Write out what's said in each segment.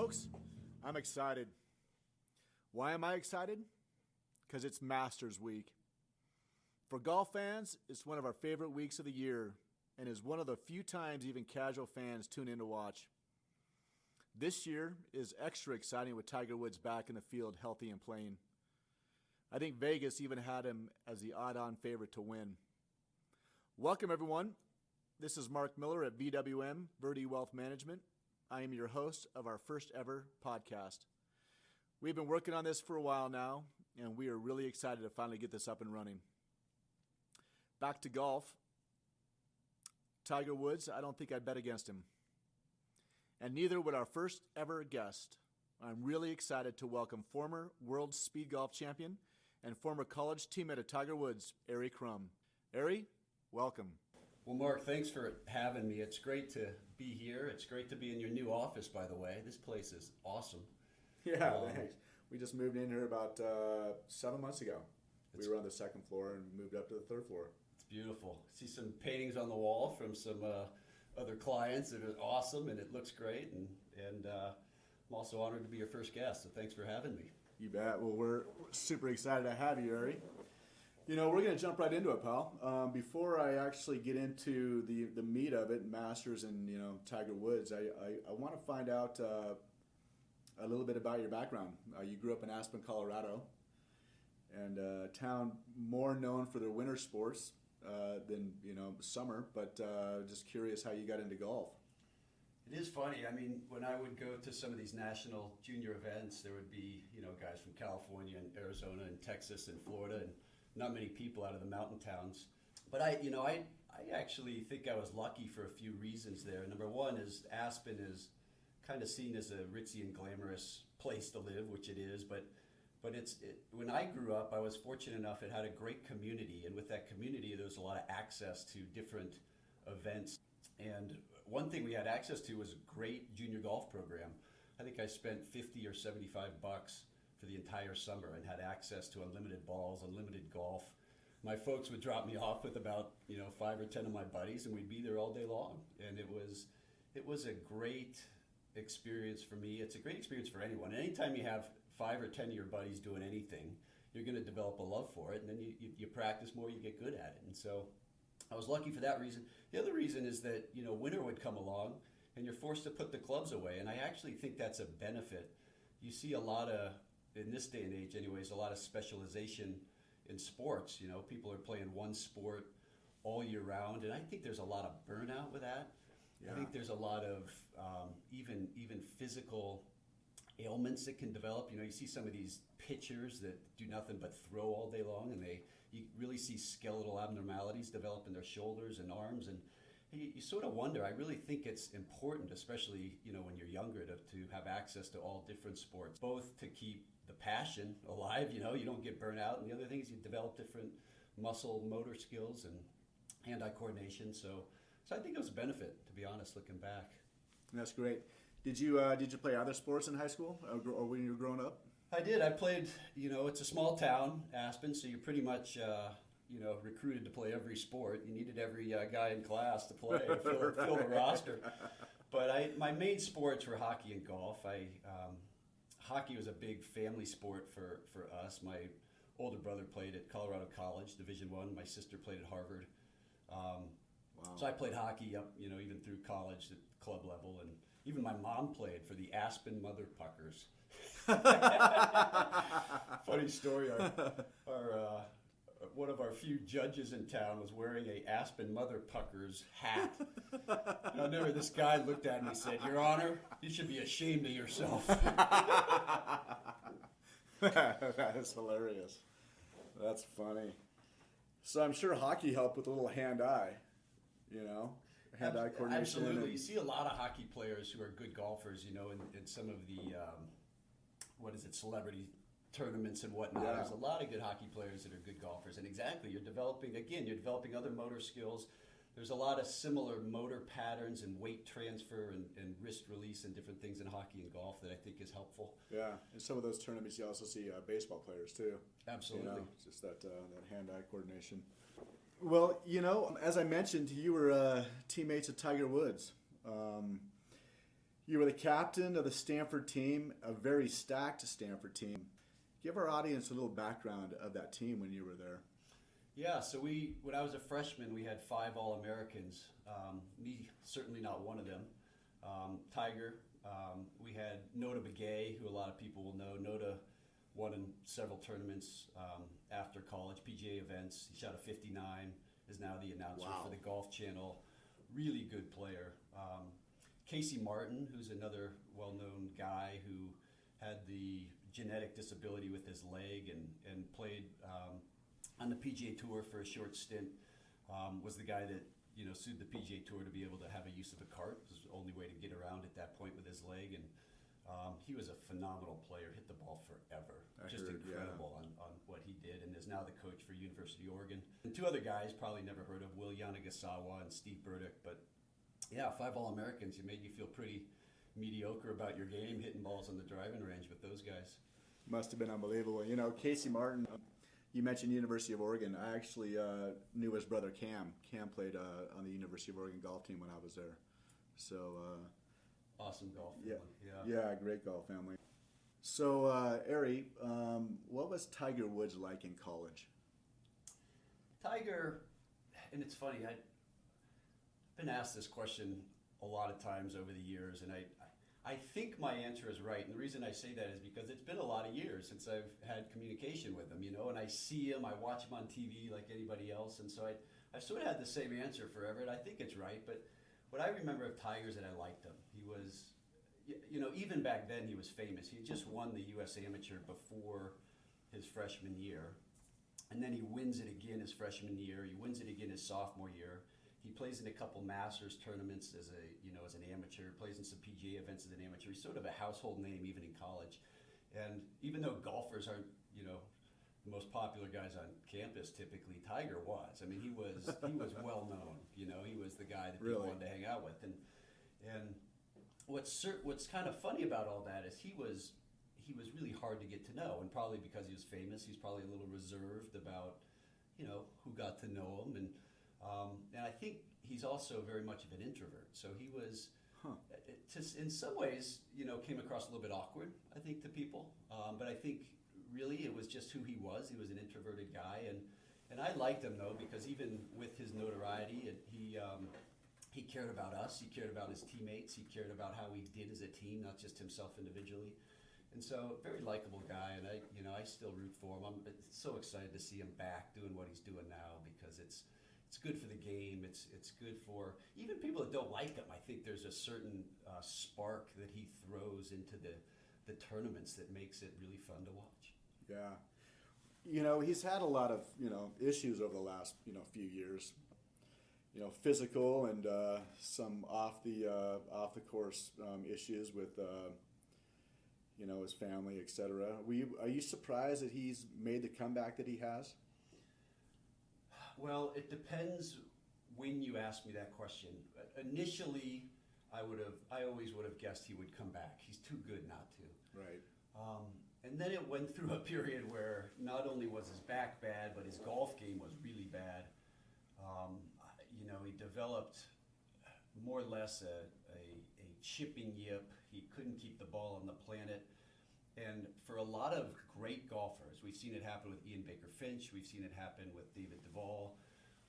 folks. I'm excited. Why am I excited? Because it's Masters Week. For golf fans, it's one of our favorite weeks of the year and is one of the few times even casual fans tune in to watch. This year is extra exciting with Tiger Woods back in the field, healthy and playing. I think Vegas even had him as the odd-on favorite to win. Welcome, everyone. This is Mark Miller at VWM, Verdi Wealth Management. I am your host of our first ever podcast. We've been working on this for a while now, and we are really excited to finally get this up and running. Back to golf. Tiger Woods, I don't think I'd bet against him. And neither would our first ever guest. I'm really excited to welcome former world speed golf champion and former college teammate of Tiger Woods, Eri Crum. Eri, welcome. Well, Mark, thanks for having me. It's great to be here. It's great to be in your new office, by the way. This place is awesome. Yeah, thanks. We just moved in here about 7 months ago. We were on the second floor and moved up to the third floor. It's beautiful. See some paintings on the wall from some other clients that are awesome, and it looks great. And I'm also honored to be your first guest, so thanks for having me. You bet. Well, we're super excited to have you, Eri. You know, we're going to jump right into it, pal. Before I actually get into the meat of it, Masters and, Tiger Woods, I want to find out a little bit about your background. You grew up in Aspen, Colorado, and a town more known for their winter sports than, summer, but just curious how you got into golf. It is funny. I mean, when I would go to some of these national junior events, there would be, guys from California and Arizona and Texas and Florida, and not many people out of the mountain towns. But I actually think I was lucky for a few reasons there. Number one is Aspen is kind of seen as a ritzy and glamorous place to live, which it is. But when I grew up, I was fortunate enough it had a great community, and with that community, there was a lot of access to different events. And one thing we had access to was a great junior golf program. I think I spent $50 or $75 for the entire summer and had access to unlimited balls, unlimited golf. My folks would drop me off with about 5 or 10 of my buddies, and we'd be there all day long. And it was a great experience for me. It's a great experience for anyone. Anytime you have 5 or 10 of your buddies doing anything, you're going to develop a love for it, and then you practice more, you get good at it. And so I was lucky for that reason. The other reason is that winter would come along, and you're forced to put the clubs away. And I actually think that's a benefit. You see a lot of, in this day and age anyways, a lot of specialization in sports. People are playing one sport all year round, and I think there's a lot of burnout with that. Yeah. I think there's a lot of even physical ailments that can develop. You see some of these pitchers that do nothing but throw all day long, and you really see skeletal abnormalities develop in their shoulders and arms, and you sort of wonder. I really think it's important, especially when you're younger, to have access to all different sports, both to keep the passion alive. You don't get burnt out, and the other thing is you develop different muscle motor skills and hand-eye coordination. So I think it was a benefit, to be honest, looking back. That's great. Did you play other sports in high school or when you were growing up? I did. I played. It's a small town, Aspen, so you're pretty much recruited to play every sport. You needed every guy in class to play, fill the roster. But my main sports were hockey and golf. Hockey was a big family sport for us. My older brother played at Colorado College, Division I. My sister played at Harvard. Wow. So I played hockey up, even through college at club level, and even my mom played for the Aspen Mother Puckers. Funny story. Our one of our few judges in town was wearing a Aspen Mother Puckers hat. And I'll never. This guy looked at me and said, "Your Honor, you should be ashamed of yourself." That is hilarious. That's funny. So I'm sure hockey helped with a little hand-eye, hand-eye coordination. Absolutely. You see a lot of hockey players who are good golfers, in some of the, celebrity tournaments and whatnot. Yeah. There's a lot of good hockey players that are good golfers. And exactly, you're developing other motor skills. There's a lot of similar motor patterns and weight transfer and wrist release and different things in hockey and golf that I think is helpful. Yeah, in some of those tournaments you also see baseball players too. Absolutely. Just that hand-eye coordination. Well, as I mentioned, you were teammates of Tiger Woods. You were the captain of the Stanford team, a very stacked Stanford team. Give our audience a little background of that team when you were there. Yeah, so when I was a freshman, we had 5 All-Americans. Me, certainly not one of them. Tiger, we had Nota Begay, who a lot of people will know. Nota won in several tournaments after college, PGA events. He shot a 59, is now the announcer for the Golf Channel. Really good player. Casey Martin, who's another well-known guy who had the genetic disability with his leg and played on the PGA Tour for a short stint, was the guy that sued the PGA Tour to be able to have a use of a cart. It was the only way to get around at that point with his leg, and he was a phenomenal player, hit the ball forever. Incredible on what he did, and is now the coach for University of Oregon. And 2 other guys probably never heard of, Will Yanagasawa and Steve Burdick, but yeah, 5 All-Americans. You made you feel pretty mediocre about your game, hitting balls on the driving range with those guys. Must have been unbelievable. Casey Martin, you mentioned University of Oregon. I actually knew his brother Cam. Cam played on the University of Oregon golf team when I was there. So awesome golf family. Yeah, great golf family. So Eri, what was Tiger Woods like in college? Tiger, and it's funny, I've been asked this question a lot of times over the years, and I think my answer is right. And the reason I say that is because it's been a lot of years since I've had communication with him, and I see him, I watch him on TV like anybody else, and so I've sort of had the same answer forever, and I think it's right. But what I remember of Tiger is that I liked him. He was, even back then he was famous. He had just won the U.S. Amateur before his freshman year, and then he wins it again his freshman year. He wins it again his sophomore year. He plays in a couple Masters tournaments as an amateur, plays in some PGA events as an amateur. He's sort of a household name even in college. And even though golfers aren't, the most popular guys on campus typically, Tiger was. I mean, he was well known. He was the guy that people wanted to hang out with. And what's kind of funny about all that is he was really hard to get to know, and probably because he was famous, he's probably a little reserved about who got to know him. And I think he's also very much of an introvert. So he was, in some ways, came across a little bit awkward, I think, to people. But I think really it was just who he was. He was an introverted guy. And I liked him, though, because even with his notoriety, he cared about us. He cared about his teammates. He cared about how we did as a team, not just himself individually. And so, very likable guy, and I still root for him. I'm so excited to see him back doing what he's doing now, because it's good for the game. It's good for even people that don't like him. I think there's a certain spark that he throws into the tournaments that makes it really fun to watch. Yeah, he's had a lot of issues over the last few years. Physical and some off the course issues with his family, etc. Are you surprised that he's made the comeback that he has? Well, it depends when you ask me that question. Initially, I always would have guessed he would come back. He's too good not to. Right. And then it went through a period where not only was his back bad, but his golf game was really bad. He developed more or less a chipping yip. He couldn't keep the ball on the planet. And for a lot of great golfers, we've seen it happen with Ian Baker Finch, we've seen it happen with David Duval.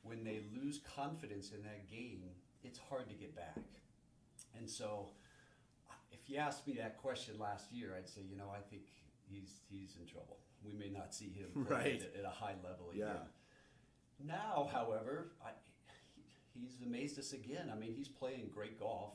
When they lose confidence in that game, it's hard to get back. And so if you asked me that question last year, I'd say, I think he's in trouble. We may not see him play at a high level again. Yeah. Now, however, he's amazed us again. I mean, he's playing great golf.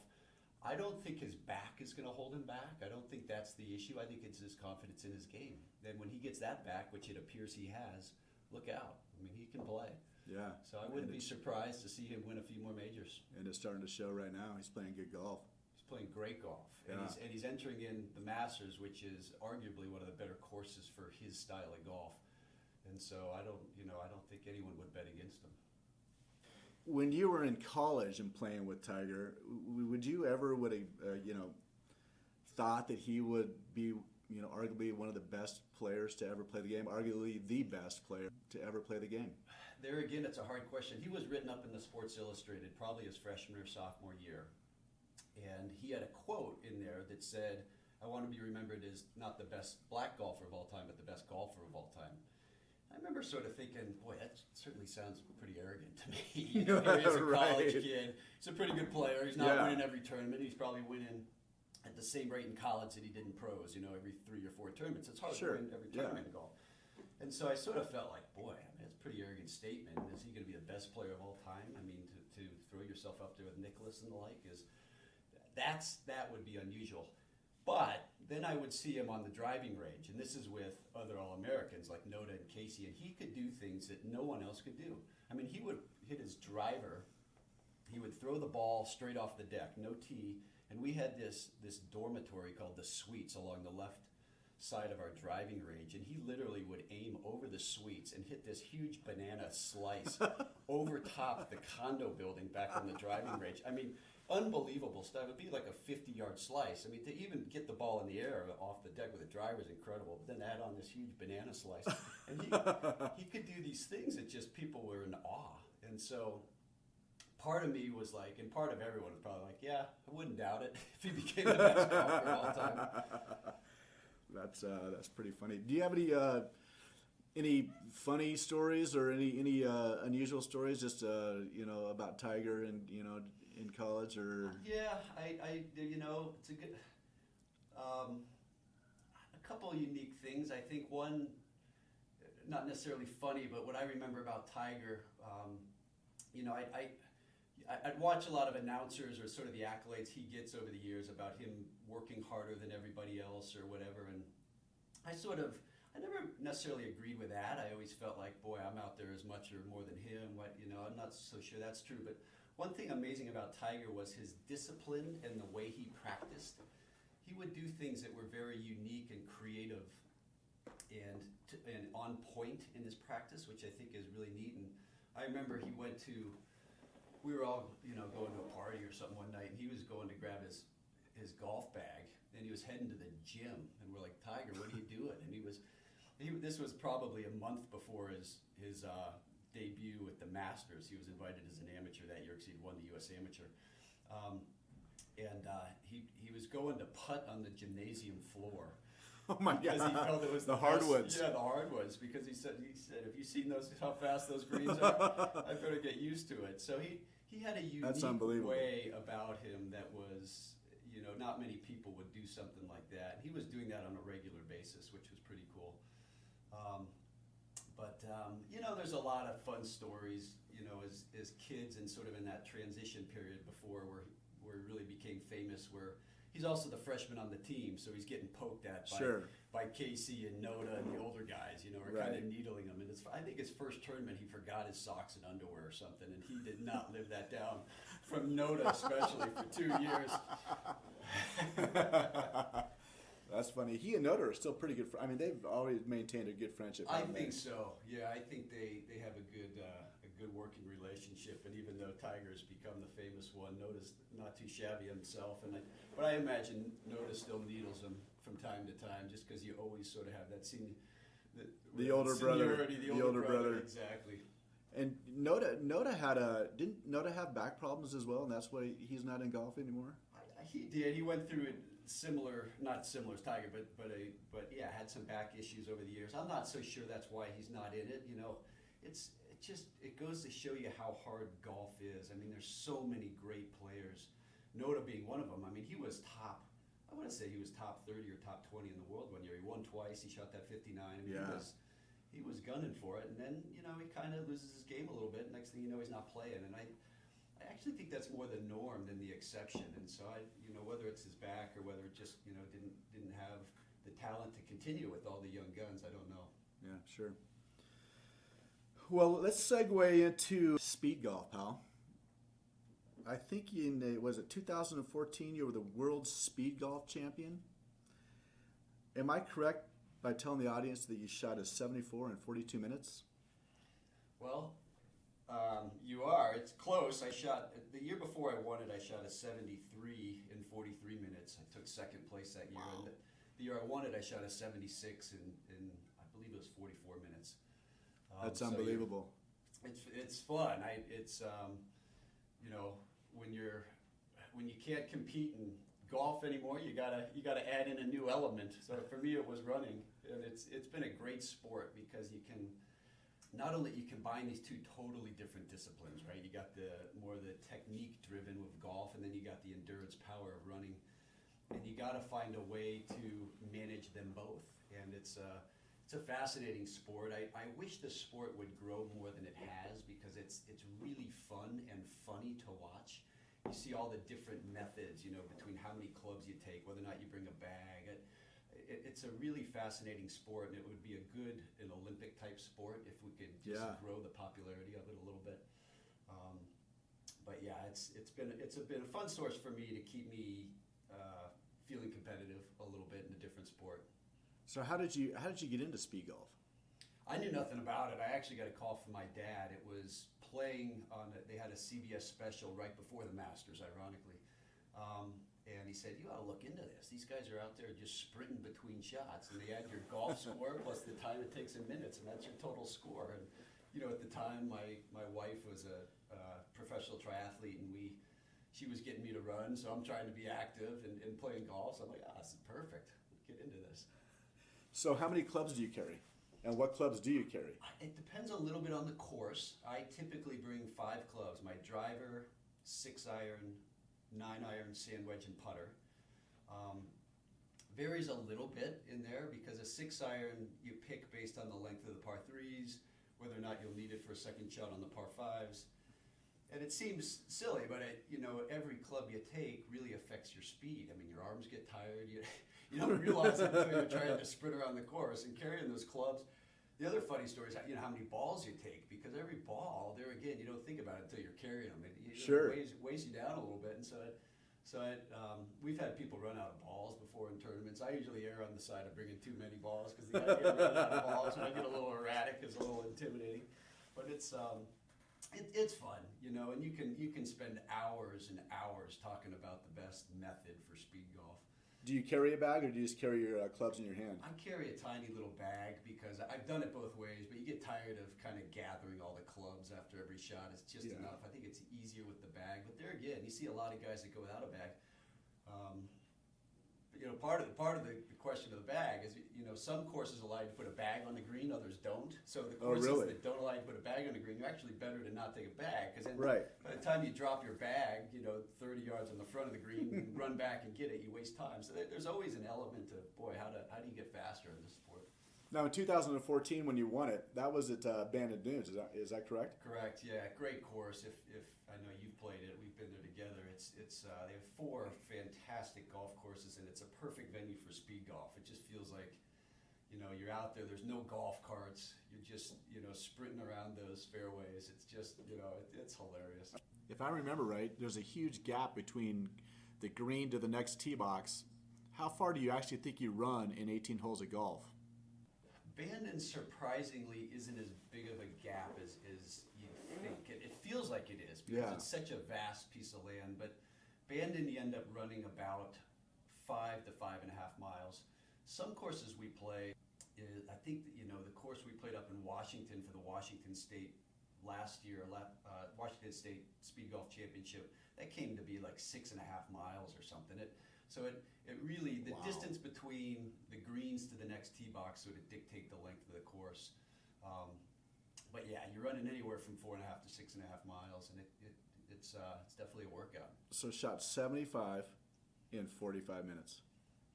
I don't think his back is going to hold him back. I don't think that's the issue. I think it's his confidence in his game. Then when he gets that back, which it appears he has, look out. I mean, he can play. Yeah. So I wouldn't be surprised to see him win a few more majors. And it's starting to show right now. He's playing good golf. He's playing great golf. Yeah. And he's entering in the Masters, which is arguably one of the better courses for his style of golf. And so I don't think anyone would bet against him. When you were in college and playing with Tiger, would you ever thought that he would be, arguably one of the best players to ever play the game, arguably the best player to ever play the game? There again, it's a hard question. He was written up in the Sports Illustrated probably his freshman or sophomore year. And he had a quote in there that said, "I want to be remembered as not the best black golfer of all time, but the best golfer of all time." I remember sort of thinking, boy, that certainly sounds pretty arrogant to me. You know, here he is a college kid. He's a pretty good player. He's not winning every tournament. He's probably winning at the same rate in college that he did in pros, you know, every 3 or 4 tournaments. It's hard to win every tournament in golf. And so I sort of felt like, boy, I mean, that's a pretty arrogant statement. Is he going to be the best player of all time? I mean, to throw yourself up there with Nicklaus and the like that would be unusual. But then I would see him on the driving range, and this is with other All-Americans like Noda and Casey, and he could do things that no one else could do. I mean, he would hit his driver, he would throw the ball straight off the deck, no tee, and we had this dormitory called the Suites along the left side of our driving range, and he literally would aim over the suites and hit this huge banana slice over top the condo building back on the driving range. I mean, unbelievable stuff. It would be like a 50-yard slice. I mean, to even get the ball in the air off the deck with a driver is incredible. But then add on this huge banana slice. And he could do these things that just people were in awe. And so part of me was like, and part of everyone was probably like, yeah, I wouldn't doubt it if he became the best golfer of all time. That's pretty funny. Do you have any funny stories or any unusual stories just about Tiger and in college or? Yeah, I it's a good a couple of unique things. I think one, not necessarily funny, but what I remember about Tiger, I'd watch a lot of announcers or sort of the accolades he gets over the years about him working harder than everybody else or whatever, and I never necessarily agreed with that. I always felt like, boy, I'm out there as much or more than him. I'm not so sure that's true. But one thing amazing about Tiger was his discipline and the way he practiced. He would do things that were very unique and creative and on point in his practice, which I think is really neat. And I remember we were all going to a party or something one night, and he was going to grab his golf bag, and he was heading to the gym, and we're like, Tiger, what are you doing? And this was probably a month before his debut at the Masters. He was invited as an amateur that year because he'd won the U.S. Amateur. He was going to putt on the gymnasium floor. Oh my God! Because he felt it was the hardwoods. Yeah, the hardwoods. Because he said, have you seen how fast those greens are? I better get used to it. So he had a unique way about him that was, not many people would do something like that. He was doing that on a regular basis, which was pretty cool. There's a lot of fun stories, as kids and sort of in that transition period before where he really became famous, where he's also the freshman on the team, so he's getting poked at by Casey and Noda and the older guys, are kind of needling him. And I think his first tournament, he forgot his socks and underwear or something, and he did not live that down from Noda, especially for 2 years. That's funny. He and Noda are still pretty good. I mean, they've always maintained a good friendship. I think so. Yeah, I think they have a good working relationship. And even though Tiger's become the famous one, Noda's not too shabby himself. But I imagine Noda still needles him from time to time, just because you always sort of have that the older brother. The older brother. Exactly. And didn't Noda have back problems as well, and that's why he's not in golf anymore? He did. He went through it not similar as Tiger, but yeah, had some back issues over the years. I'm not so sure that's why he's not in it. It goes to show you how hard golf is. I mean, there's so many great players. Noda being one of them. I mean, he was top 30 or top 20 in the world one year. He won twice. He shot that 59. I mean, he was gunning for it, and then he kind of loses his game a little bit. Next thing you know, he's not playing, and I actually think that's more the norm than the exception. And so whether it's his back or whether it just didn't have the talent to continue with all the young guns, I don't know. Yeah, sure. Well, let's segue into speed golf, pal. I think was it 2014 you were the world speed golf champion? Am I correct by telling the audience that you shot a 74 in 42 minutes? Well, you are. It's close. I shot, the year before I won it, I shot a 73 in 43 minutes. I took second place that year. Wow. And the year I won it, I shot a 76 in I believe it was 44 minutes. That's unbelievable. It's fun. when you can't compete in golf anymore, you gotta add in a new element. So for me, it was running, and it's been a great sport because you can not only you combine these two totally different disciplines, right? You got the technique driven with golf, and then you got the endurance power of running, and you got to find a way to manage them both. And it's a fascinating sport. I wish the sport would grow more than it has because it's really fun and funny to watch. You see all the different methods, between how many clubs you take, whether or not you bring a bag. It's a really fascinating sport, and it would be an Olympic type sport if we could just grow the popularity of it a little bit. But yeah, it's been a fun source for me to keep me feeling competitive a little bit in a different sport. So how did you get into speed golf? I knew nothing about it. I actually got a call from my dad. It was playing they had a CBS special right before the Masters, ironically. And he said, you ought to look into this. These guys are out there just sprinting between shots, and they add your golf score plus the time it takes in minutes, and that's your total score. And at the time, my wife was a professional triathlete, and she was getting me to run, so I'm trying to be active and playing golf. So I'm like, this is perfect. Get into this. So how many clubs do you carry? And what clubs do you carry? It depends a little bit on the course. I typically bring 5 clubs: my driver, 6-iron, 9-iron, sand wedge, and putter. Varies a little bit in there because a 6-iron you pick based on the length of the par 3s, whether or not you'll need it for a second shot on the par 5s. And it seems silly, but every club you take really affects your speed. I mean, your arms get tired. You don't realize it until you're trying to sprint around the course and carrying those clubs. The other funny story is how many balls you take, because every ball, there again, you don't think about it until you're carrying them. It weighs you down a little bit, and so we've had people run out of balls before in tournaments. I usually err on the side of bringing too many balls because the idea of running out of balls when I get a little erratic is a little intimidating. But it's fun, and you can spend hours and hours talking about the best method for speed golf. Do you carry a bag, or do you just carry your clubs in your hand? I carry a tiny little bag because I've done it both ways, but you get tired of kind of gathering all the clubs after every shot. It's just enough. I think it's easier with the bag. But there again, you see a lot of guys that go without a bag. But part of the question of the bag is, some courses allow you to put a bag on the green, others don't. So the courses that don't allow you to put a bag on the green, you're actually better to not take a bag, because then by the time you drop your bag, 30 yards on the front of the green and run back and get it, you waste time. So there's always an element of, how do you get faster in this sport? Now, in 2014, when you won it, that was at Banded Dunes. Is that correct? Correct. Yeah, great course. If I know you've played it, we've been there together. They have 4 fantastic golf courses, and it's a perfect venue for speed golf. It just feels like, you're out there. There's no golf carts. You're just, sprinting around those fairways. It's just, it's hilarious. If I remember right, there's a huge gap between the green to the next tee box. How far do you actually think you run in 18 holes of golf? Bandon surprisingly isn't as big of a gap as you think. It feels like it is because it's such a vast piece of land. But Bandon, you end up running about 5 to 5.5 miles. Some courses we play, I think the course we played up in Washington for the Washington State last year, Washington State Speed Golf Championship, that came to be like 6.5 miles or something. So it really, the distance between the greens to the next tee box sort of dictate the length of the course. But yeah, you're running anywhere from 4.5 to 6.5 miles, and it's definitely a workout. So shot 75 in 45 minutes.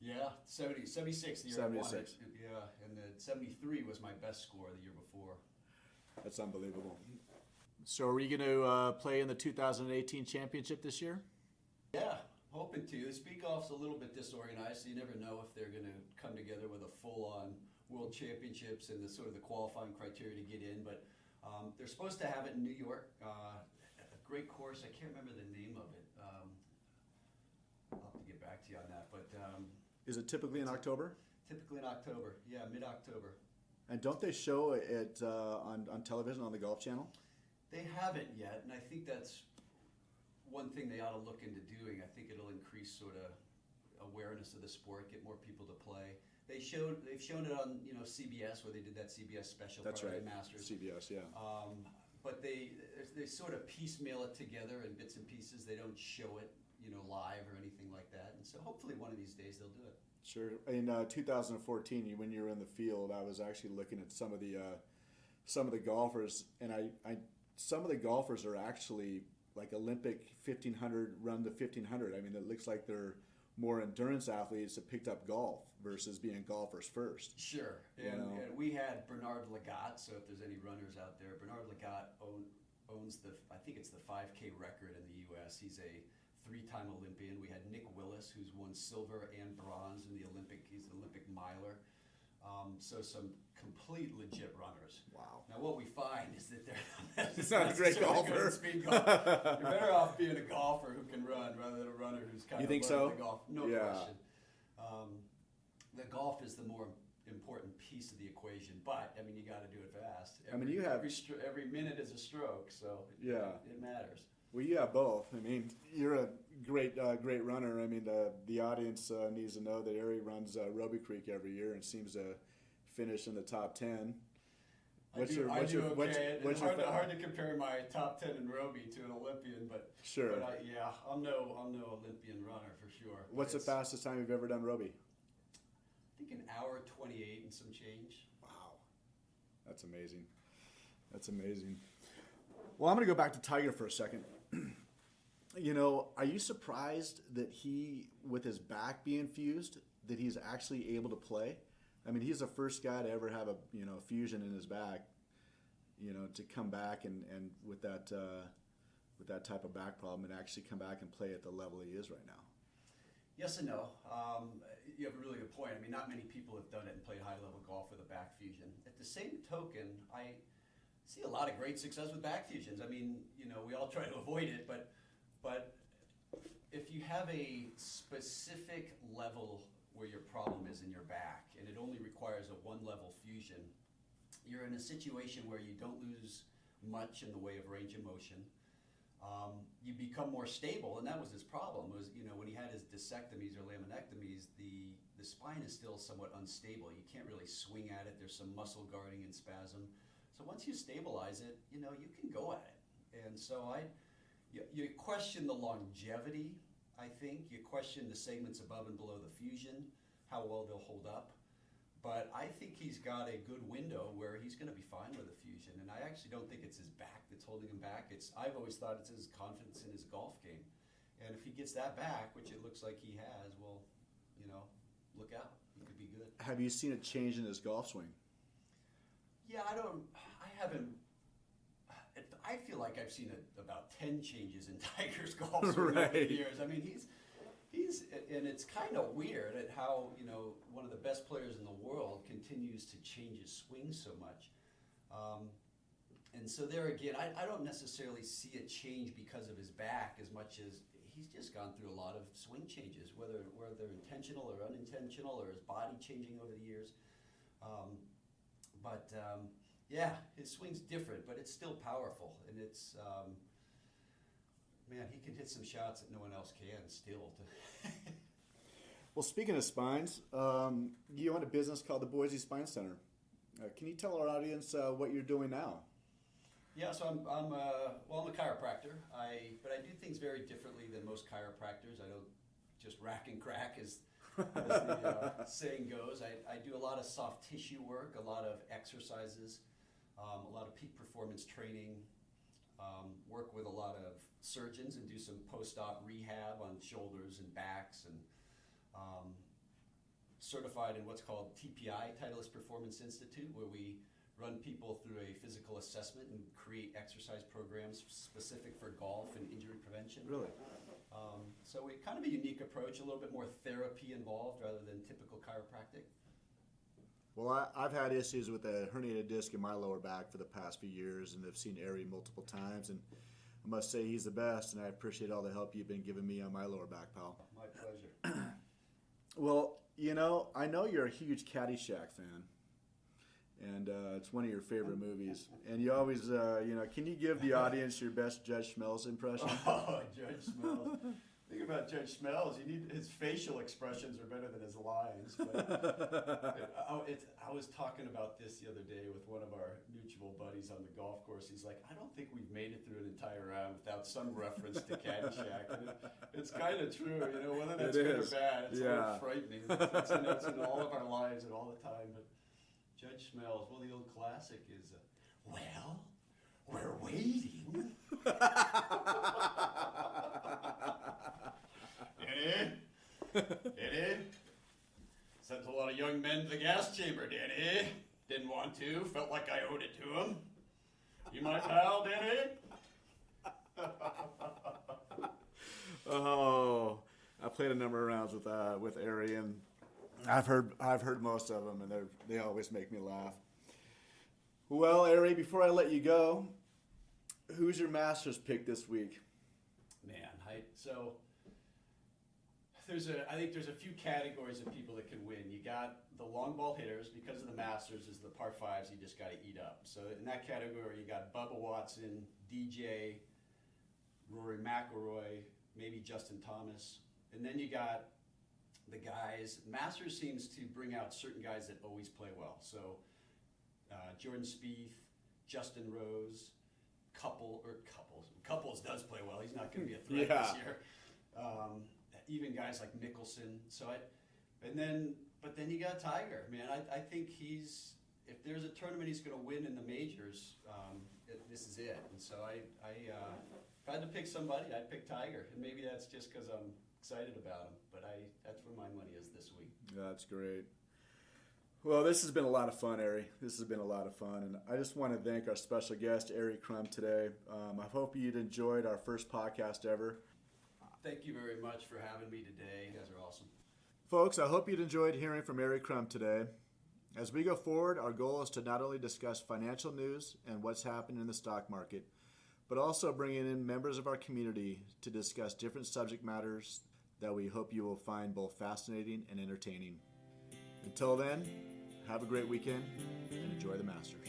Yeah, 76 the year 76. I won it. Yeah, and the 73 was my best score the year before. That's unbelievable. So are you going to play in the 2018 championship this year? Yeah, hoping to. The speed golf's a little bit disorganized, so you never know if they're going to come together with a full-on World Championships and the qualifying criteria to get in. But they're supposed to have it in New York. A great course. I can't remember the name of it. I'll have to get back to you on that. But is it typically in October? Typically in October. Yeah, mid-October. And don't they show it on television on the Golf Channel? They haven't yet, and I think that's one thing they ought to look into doing. I think it'll increase sort of awareness of the sport, get more people to play. They've shown it on CBS, where they did that CBS special. That's right, Masters. CBS, yeah. But they sort of piecemeal it together in bits and pieces. They don't show it live or anything like that. And so hopefully one of these days they'll do it. Sure. In 2014, when you were in the field, I was actually looking at some of the golfers, and some of the golfers are actually like Olympic 1500 run to 1500. I mean, it looks like they're more endurance athletes that picked up golf versus being golfers first. Sure. And we had Bernard Lagat. So if there's any runners out there, Bernard Lagat owns I think it's the 5K record in the U.S. He's a 3-time Olympian. We had Nick Willis, who's won silver and bronze in the Olympic. He's an Olympic miler. So some complete legit runners. Wow. Now what we find is that they're He's not a great golfer. Speed golf. You're better off being a golfer who can run rather than a runner who's kind you of think so? The golf. No question. The golf is the more important piece of the equation, but I mean you got to do it fast. Every minute is a stroke, so it matters. Well, you have both. I mean, you're a great runner. I mean, the audience needs to know that Eri runs Roby Creek every year and seems to finish in the top 10. It's hard to compare my top 10 in Roby to an Olympian, but sure. But I'm no Olympian runner for sure. What's the fastest time you've ever done Roby? I think an hour 28 and some change. Wow, that's amazing. That's amazing. Well, I'm going to go back to Tiger for a second. Are you surprised that he, with his back being fused, that he's actually able to play? I mean, he's the first guy to ever have a fusion in his back, to come back and with that type of back problem and actually come back and play at the level he is right now. Yes and no. You have a really good point. I mean, not many people have done it and played high-level golf with a back fusion. At the same token, I see a lot of great success with back fusions. I mean, we all try to avoid it, but if you have a specific level where your problem is in your back and it only requires a one-level fusion, you're in a situation where you don't lose much in the way of range of motion. You become more stable, and that was his problem. Was when he had his discectomies or laminectomies, the spine is still somewhat unstable. You can't really swing at it. There's some muscle guarding and spasm. So once you stabilize it, you can go at it. And so you question the longevity. I think you question the segments above and below the fusion, how well they'll hold up. But I think he's got a good window where he's going to be fine with a fusion. And I actually don't think it's his back that's holding him back. I've always thought it's his confidence in his golf game. And if he gets that back, which it looks like he has, well, look out. He could be good. Have you seen a change in his golf swing? Yeah, I haven't. I feel like I've seen about 10 changes in Tiger's golf swing over the years. I mean, he's, and it's kind of weird at how, one of the best players in the world continues to change his swing so much. And so there again, I don't necessarily see a change because of his back as much as he's just gone through a lot of swing changes, whether they're intentional or unintentional or his body changing over the years. His swing's different, but it's still powerful. And it's, he can hit some shots that no one else can still. Well, speaking of spines, you own a business called the Boise Spine Center. Can you tell our audience what you're doing now? Yeah, so I'm a chiropractor. But I do things very differently than most chiropractors. I don't just rack and crack as the saying goes. I do a lot of soft tissue work, a lot of exercises, a lot of peak performance training, work with a lot of surgeons and do some post-op rehab on shoulders and backs, and certified in what's called TPI, Titleist Performance Institute, where we run people through a physical assessment and create exercise programs specific for golf and injury prevention. Really? So we kind of a unique approach, a little bit more therapy involved rather than typical chiropractic. Well, I've had issues with a herniated disc in my lower back for the past few years, and I've seen Eri multiple times, and I must say he's the best, and I appreciate all the help you've been giving me on my lower back, pal. My pleasure. Well, I know you're a huge Caddyshack fan, and it's one of your favorite movies. And you always, can you give the audience your best Judge Schmelz impression? Oh, Judge Schmelz. thing about Judge Smells, his facial expressions are better than his lines. But I was talking about this the other day with one of our mutual buddies on the golf course. He's like, I don't think we've made it through an entire round without some reference to Caddyshack. And it's kind of true, whether that's good or bad, it's a little frightening. It's in all of our lives and all the time. But Judge Smells, well, the old classic is, well, we're waiting. Danny? Sent a lot of young men to the gas chamber, Danny. Didn't want to, felt like I owed it to him. You my pal, Danny? Oh, I played a number of rounds with Eri, and I've heard most of them, and they always make me laugh. Well, Eri, before I let you go, who's your Masters pick this week? Man, so I think there's a few categories of people that can win. You got the long ball hitters, because of the Masters is the par fives you just got to eat up. So in that category, you got Bubba Watson, DJ, Rory McIlroy, maybe Justin Thomas. And then you got the guys. Masters seems to bring out certain guys that always play well. So Jordan Spieth, Justin Rose, Couples does play well. He's not going to be a threat this year. Even guys like Mickelson. But then you got Tiger. Man, I think if there's a tournament he's going to win in the majors, this is it. And so if I had to pick somebody, I'd pick Tiger. And maybe that's just because I'm excited about him. But that's where my money is this week. That's great. Well, this has been a lot of fun, Eri. This has been a lot of fun. And I just want to thank our special guest, Eri Crum, today. I hope you'd enjoyed our first podcast ever. Thank you very much for having me today. You guys are awesome. Folks, I hope you'd enjoyed hearing from Eri Crum today. As we go forward, our goal is to not only discuss financial news and what's happening in the stock market, but also bringing in members of our community to discuss different subject matters that we hope you will find both fascinating and entertaining. Until then, have a great weekend and enjoy the Masters.